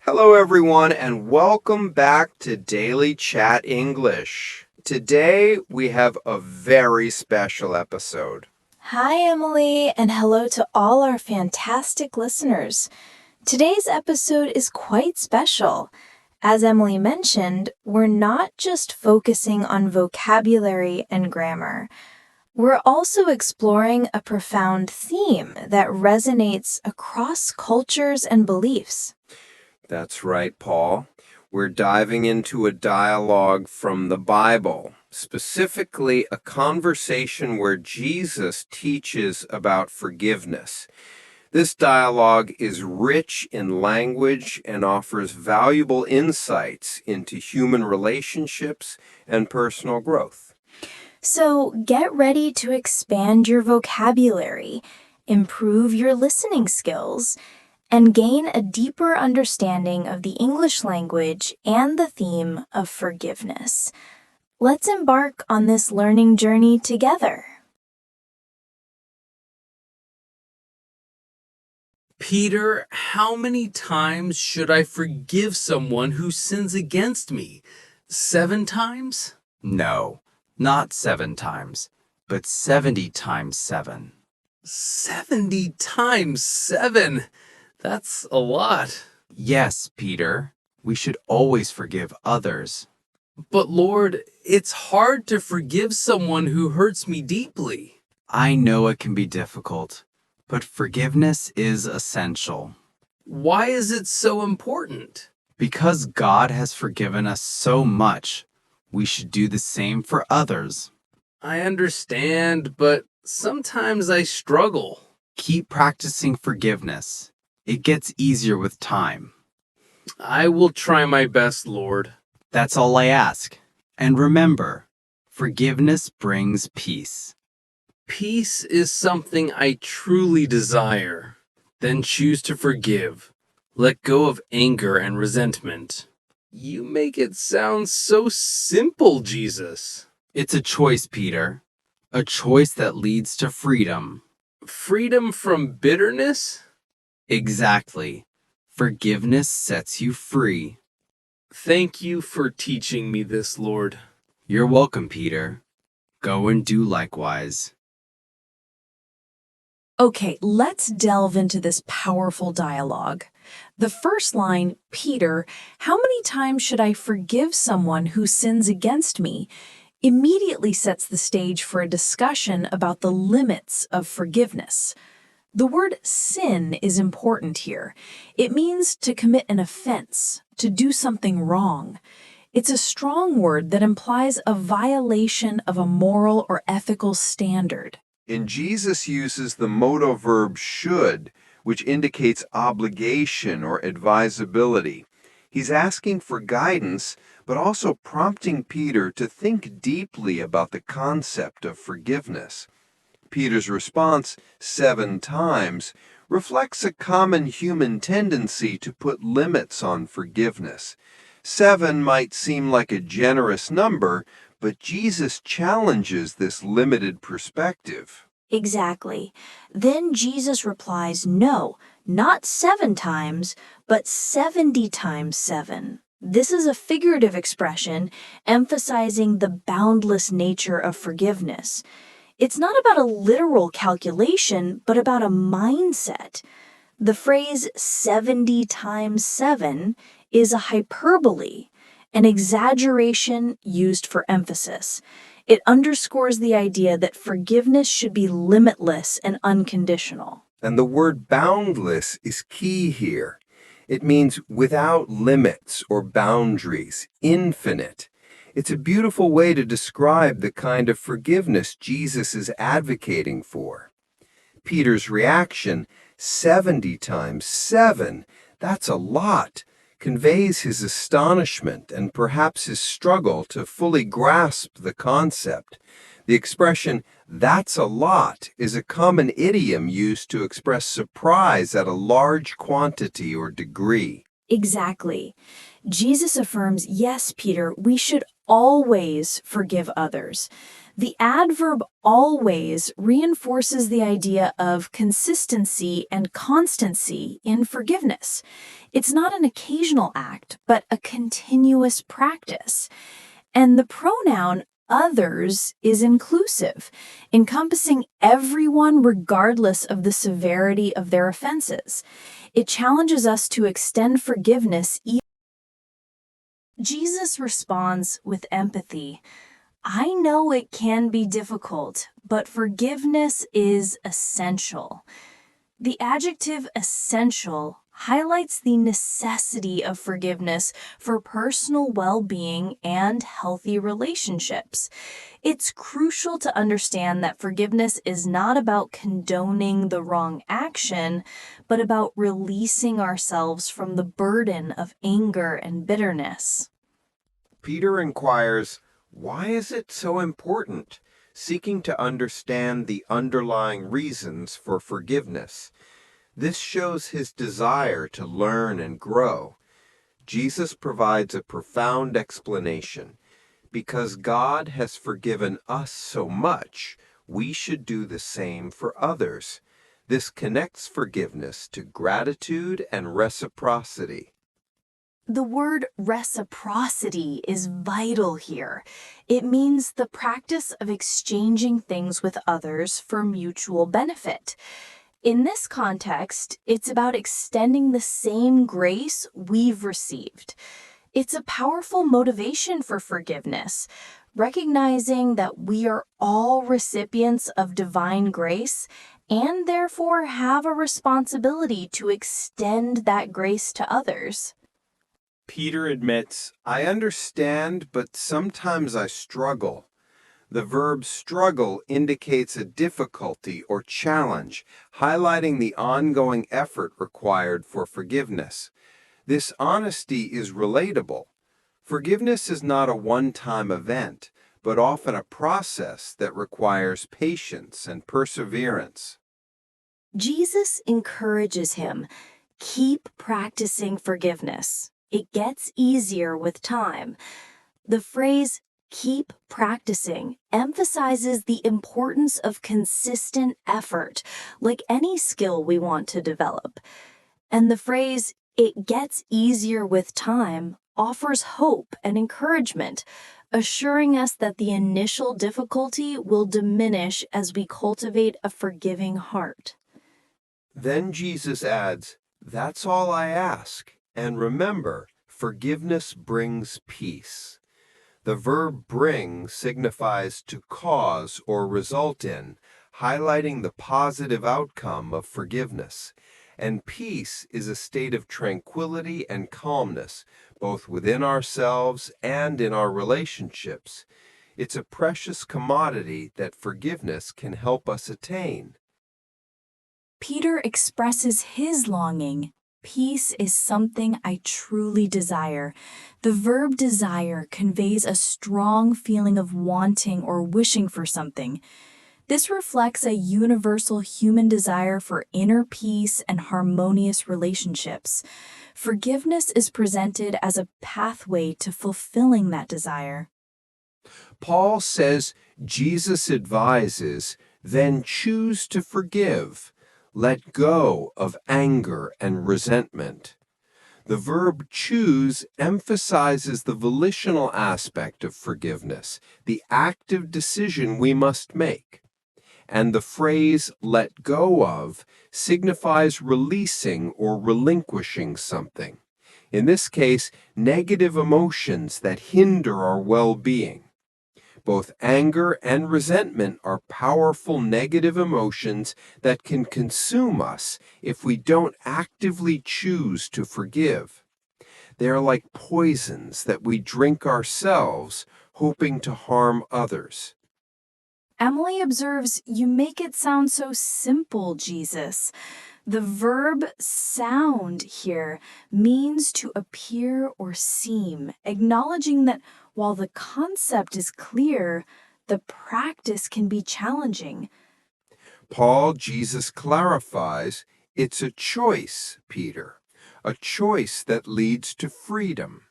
Hello, everyone, and welcome back to Daily Chat English. Today, we have a very special episode. Hi, Emily, and hello to all our fantastic listeners. Today's episode is quite special. As Emily mentioned, we're not just focusing on vocabulary and grammar. We're also exploring a profound theme that resonates across cultures and beliefs. That's right, Paul. We're diving into a dialogue from the Bible, specifically a conversation where Jesus teaches about forgiveness. This dialogue is rich in language and offers valuable insights into human relationships and personal growth. So get ready to expand your vocabulary, improve your listening skills, and gain a deeper understanding of the English language and the theme of forgiveness. Let's embark on this learning journey together. Peter, how many times should I forgive someone who sins against me? 7 times? No, not 7 times, but 70 times 7. 70 times 7? That's a lot. Yes, Peter, we should always forgive others. But Lord, it's hard to forgive someone who hurts me deeply. I know it can be difficult, but forgiveness is essential. Why is it so important? Because God has forgiven us so much, we should do the same for others. I understand, but sometimes I struggle. Keep practicing forgiveness. It gets easier with time. I will try my best, Lord. That's all I ask. And remember, forgiveness brings peace. Peace is something I truly desire. Then choose to forgive. Let go of anger and resentment. You make it sound so simple, Jesus. It's a choice, Peter. A choice that leads to freedom. Freedom from bitterness? Exactly. Forgiveness sets you free. Thank you for teaching me this, Lord. You're welcome, Peter. Go and do likewise. Okay, let's delve into this powerful dialogue. The first line, Peter, how many times should I forgive someone who sins against me, immediately sets the stage for a discussion about the limits of forgiveness. The word sin is important here. It means to commit an offense, to do something wrong. It's a strong word that implies a violation of a moral or ethical standard. And Jesus uses the modal verb should, which indicates obligation or advisability. He's asking for guidance, but also prompting Peter to think deeply about the concept of forgiveness. Peter's response, 7 times, reflects a common human tendency to put limits on forgiveness. 7 might seem like a generous number, but Jesus challenges this limited perspective. Exactly. Then Jesus replies, no, not 7 times, but 70 times 7. This is a figurative expression emphasizing the boundless nature of forgiveness. It's not about a literal calculation, but about a mindset. The phrase 70 times 7 is a hyperbole, an exaggeration used for emphasis. It underscores the idea that forgiveness should be limitless and unconditional. And the word boundless is key here. It means without limits or boundaries, infinite. It's a beautiful way to describe the kind of forgiveness Jesus is advocating for. Peter's reaction, 70 times 7, that's a lot, conveys his astonishment and perhaps his struggle to fully grasp the concept. The expression, that's a lot, is a common idiom used to express surprise at a large quantity or degree. Exactly. Jesus affirms, yes, Peter, we should always forgive others. The adverb always reinforces the idea of consistency and constancy in forgiveness. It's not an occasional act, but a continuous practice. And the pronoun others is inclusive, encompassing everyone regardless of the severity of their offenses. It challenges us to extend forgiveness. Jesus responds with empathy. I know it can be difficult, but forgiveness is essential. The adjective essential highlights the necessity of forgiveness for personal well-being and healthy relationships. It's crucial to understand that forgiveness is not about condoning the wrong action, but about releasing ourselves from the burden of anger and bitterness. Peter inquires, why is it so important? Seeking to understand the underlying reasons for forgiveness. This shows his desire to learn and grow. Jesus provides a profound explanation. Because God has forgiven us so much, we should do the same for others. This connects forgiveness to gratitude and reciprocity. The word reciprocity is vital here. It means the practice of exchanging things with others for mutual benefit. In this context, it's about extending the same grace we've received. It's a powerful motivation for forgiveness, recognizing that we are all recipients of divine grace and therefore have a responsibility to extend that grace to others. Peter admits, I understand, but sometimes I struggle. The verb struggle indicates a difficulty or challenge, highlighting the ongoing effort required for forgiveness. This honesty is relatable. Forgiveness is not a one-time event, but often a process that requires patience and perseverance. Jesus encourages him, keep practicing forgiveness. It gets easier with time. The phrase, keep practicing, emphasizes the importance of consistent effort, like any skill we want to develop. And the phrase, it gets easier with time, offers hope and encouragement, assuring us that the initial difficulty will diminish as we cultivate a forgiving heart. Then Jesus adds, that's all I ask. And remember, forgiveness brings peace. The verb bring signifies to cause or result in, highlighting the positive outcome of forgiveness. And peace is a state of tranquility and calmness, both within ourselves and in our relationships. It's a precious commodity that forgiveness can help us attain. Peter expresses his longing. Peace is something I truly desire. The verb desire conveys a strong feeling of wanting or wishing for something. This reflects a universal human desire for inner peace and harmonious relationships. Forgiveness is presented as a pathway to fulfilling that desire. Paul says Jesus advises, then choose to forgive. Let go of anger and resentment. The verb choose emphasizes the volitional aspect of forgiveness, the active decision we must make. And the phrase let go of signifies releasing or relinquishing something. In this case, negative emotions that hinder our well-being. Both anger and resentment are powerful negative emotions that can consume us if we don't actively choose to forgive. They are like poisons that we drink ourselves, hoping to harm others. Emily observes, you make it sound so simple, Jesus. The verb sound here means to appear or seem, acknowledging that while the concept is clear, the practice can be challenging. Jesus clarifies, it's a choice, Peter, a choice that leads to freedom.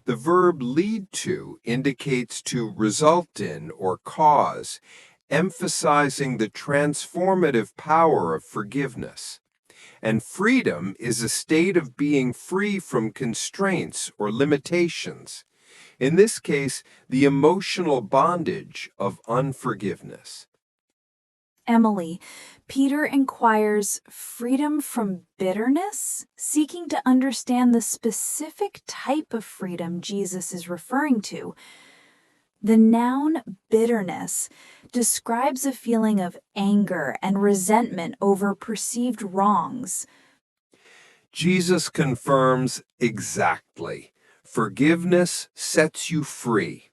The verb lead to indicates to result in or cause, emphasizing the transformative power of forgiveness. And freedom is a state of being free from constraints or limitations. In this case, the emotional bondage of unforgiveness. Emily, Peter inquires freedom from bitterness, seeking to understand the specific type of freedom Jesus is referring to. The noun bitterness describes a feeling of anger and resentment over perceived wrongs. Jesus confirms exactly. Forgiveness sets you free.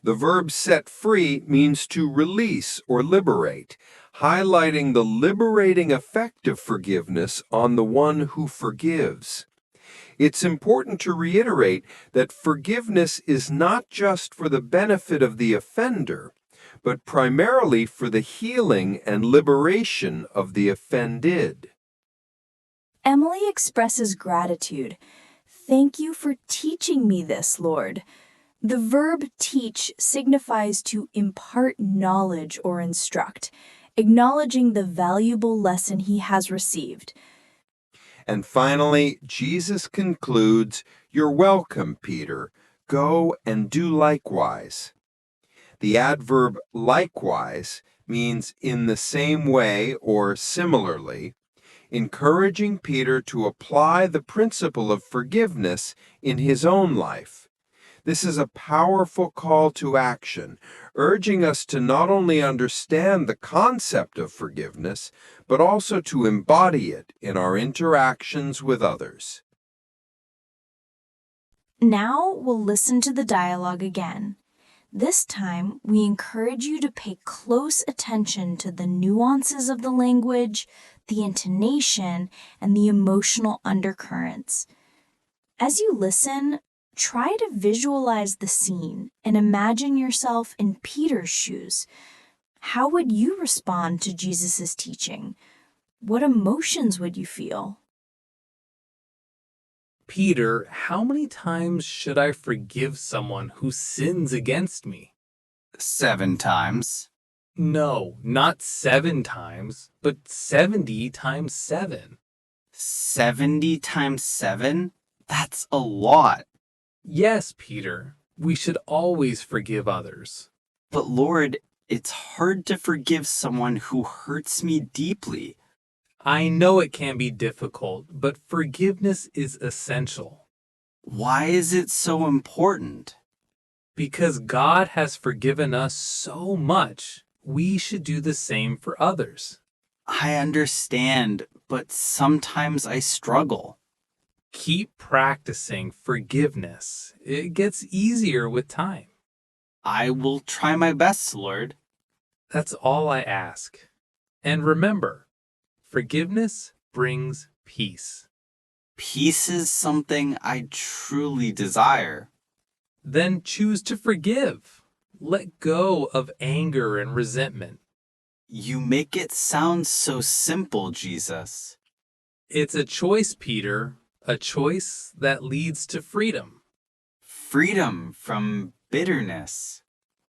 The verb set free means to release or liberate, highlighting the liberating effect of forgiveness on the one who forgives. It's important to reiterate that forgiveness is not just for the benefit of the offender, but primarily for the healing and liberation of the offended. Emily expresses gratitude. Thank you for teaching me this, Lord. The verb teach signifies to impart knowledge or instruct, acknowledging the valuable lesson he has received. And finally, Jesus concludes, "You're welcome, Peter. Go and do likewise." The adverb likewise means in the same way or similarly, encouraging Peter to apply the principle of forgiveness in his own life. This is a powerful call to action, urging us to not only understand the concept of forgiveness, but also to embody it in our interactions with others. Now we'll listen to the dialogue again. This time, we encourage you to pay close attention to the nuances of the language, the intonation, and the emotional undercurrents. As you listen, try to visualize the scene and imagine yourself in Peter's shoes. How would you respond to Jesus' teaching? What emotions would you feel? Peter, how many times should I forgive someone who sins against me? 7 times. No, not 7 times, but 70 times 7. 70 times 7? That's a lot. Yes, Peter, we should always forgive others. But Lord, it's hard to forgive someone who hurts me deeply. I know it can be difficult, but forgiveness is essential. Why is it so important? Because God has forgiven us so much, we should do the same for others. I understand, but sometimes I struggle. Keep practicing forgiveness. It gets easier with time. I will try my best, Lord. That's all I ask. And remember, forgiveness brings peace. Peace is something I truly desire. Then choose to forgive. Let go of anger and resentment. You make it sound so simple, Jesus. It's a choice, Peter, a choice that leads to freedom. Freedom from bitterness.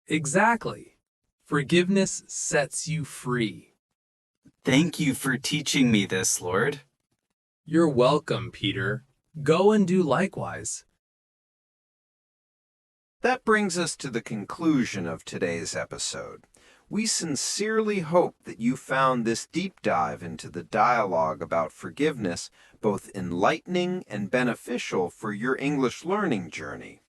Exactly. Forgiveness sets you free. Thank you for teaching me this, Lord. You're welcome, Peter. Go and do likewise. That brings us to the conclusion of today's episode. We sincerely hope that you found this deep dive into the dialogue about forgiveness both enlightening and beneficial for your English learning journey.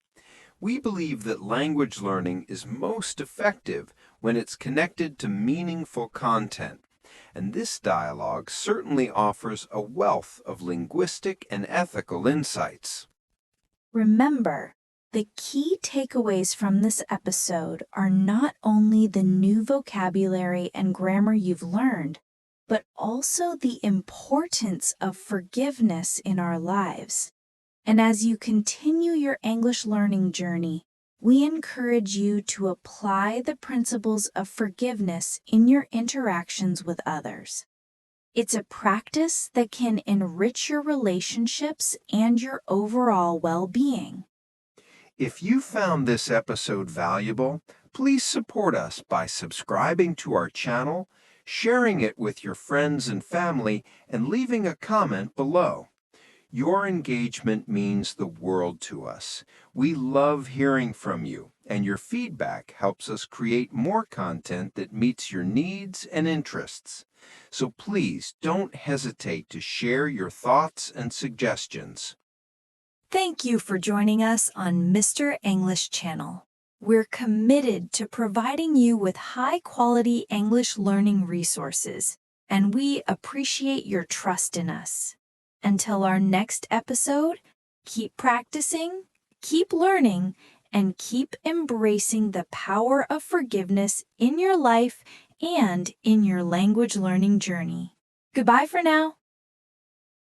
We believe that language learning is most effective when it's connected to meaningful content, and this dialogue certainly offers a wealth of linguistic and ethical insights. Remember, the key takeaways from this episode are not only the new vocabulary and grammar you've learned, but also the importance of forgiveness in our lives. And as you continue your English learning journey, we encourage you to apply the principles of forgiveness in your interactions with others. It's a practice that can enrich your relationships and your overall well-being. If you found this episode valuable, please support us by subscribing to our channel, sharing it with your friends and family, and leaving a comment below. Your engagement means the world to us. We love hearing from you, and your feedback helps us create more content that meets your needs and interests. So please don't hesitate to share your thoughts and suggestions. Thank you for joining us on Mr. English Channel. We're committed to providing you with high-quality English learning resources, and we appreciate your trust in us. Until our next episode, keep practicing, keep learning, and keep embracing the power of forgiveness in your life and in your language learning journey. Goodbye for now.